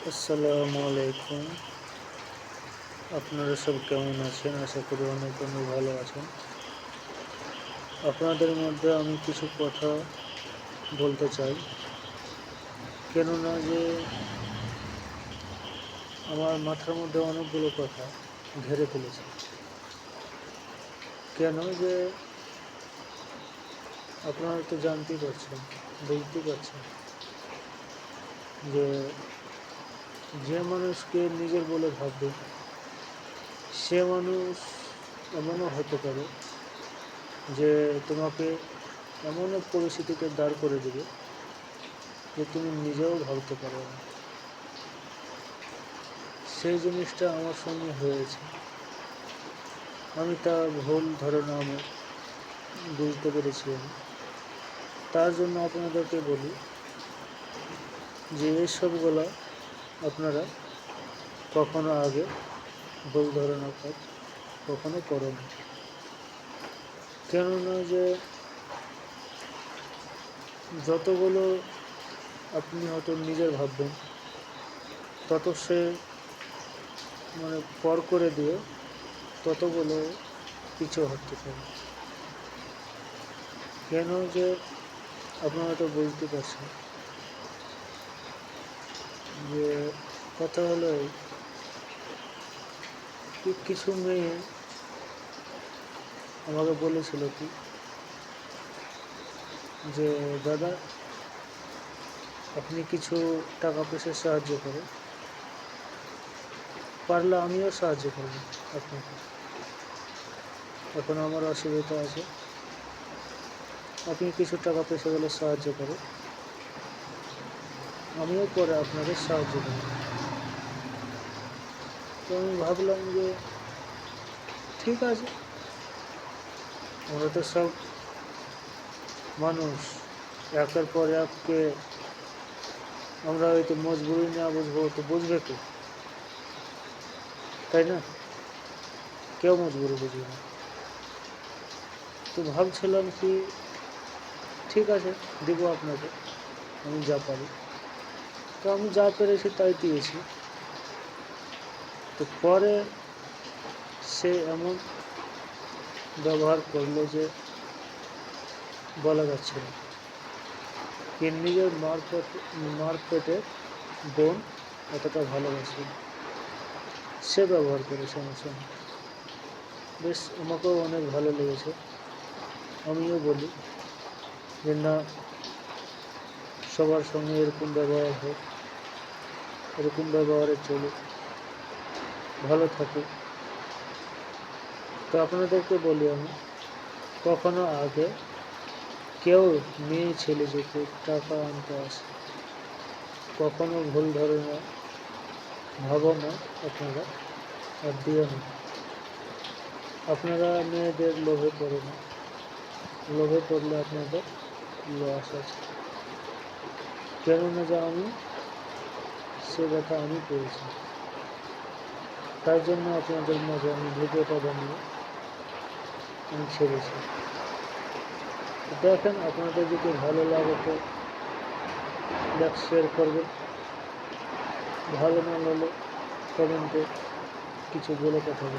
আসসালামু আলাইকুম। আপনারা সব কেমন আছেন? আশা করি অনেক অনেক ভালো আছেন। আপনাদের মধ্যে আমি কিছু কথা বলতে চাই। কেননা যে আমার মাথার মধ্যে অনেকগুলো কথা ঘেরে ফেলেছে। কেন যে আপনারা তো জানতেই পারছেন, বুঝতেই পারছেন যে যে মানুষকে নিজের বলে ভাববেন সে মানুষ এমনও হতে পারে যে তোমাকে এমন এক পরিস্থিতিতে দাঁড় করে দেবে যে তুমি নিজেও ভাবতে পারবে না। সেই জিনিসটা আমার সঙ্গে হয়েছে। আমি তা ভুল ধারণা আমার বুঝতে পেরেছি আমি। তার জন্য আপনাদেরকে বলি যে এইসবগুলো আপনারা কখনো আগে ভুল ধারণা কাজ কখনো করো না। কেননা যে যতগুলো আপনি হয়তো নিজের ভাববেন তত সে পর করে দিয়ে ততগুলো পিছু হটতে পারে। কেন যে আপনারা তো বুঝতে পারছেন যে কথা হলো কিছু মেয়ে আমাকে বলেছিল কি যে দাদা আপনি কিছু টাকা পয়সার সাহায্য করেন, পারলে আমিও সাহায্য করব আপনাকে। এখন আমার অসুবিধা আছে, আপনি কিছু টাকা পয়সাগুলো সাহায্য করেন, আমিও পরে আপনাদের সাহায্য করব। তো আমি ভাবলাম যে ঠিক আছে, আমরা তো সব মানুষ, একের পর এককে আমরা হয়তো মজবুরি না বুঝবো তো বুঝবে কে, তাই না? কেউ মজবুরি বুঝবে না। তো ভাবছিলাম কি ঠিক আছে দেবো আপনাকে, আমি যা পারি। তো আমি যা পেরেছি তাই দিয়েছি। তো পরে সে এমন ব্যবহার করলো যে বলা যাচ্ছে না। কে নিজের মারপেটে বোন এতটা ভালোবাসে সে ব্যবহার করেছে আমার সঙ্গে। বেশ আমাকেও অনেক ভালো লেগেছে। আমিও বলি যে না, সবার সঙ্গে এরকম ব্যবহার হোক, এরকম ব্যবহারে চলুক, ভালো থাকুক। তো আপনাদেরকে বলি আমি, কখনো আগে কেউ মেয়ে ছেলে যদি টাকা আনতে আসে কখনো ভুল ধারণা ভাবো না আপনারা, আর দিও না। আপনারা মেয়েদের লোভে পড়ে না, লোভে পড়লে আপনাদের লস আছে। কেননা যে আমি সে ব্যথা আমি পেয়েছি, তার জন্য আপনাদের মাঝে আমি ভিডিওটা বানিয়ে আমি ছেড়েছি। দেখেন আপনাদের যদি ভালো লাগে তো লাইক শেয়ার করবেন, ভালো না হলে কমেন্টে কিছু বলে কথা বলবেন।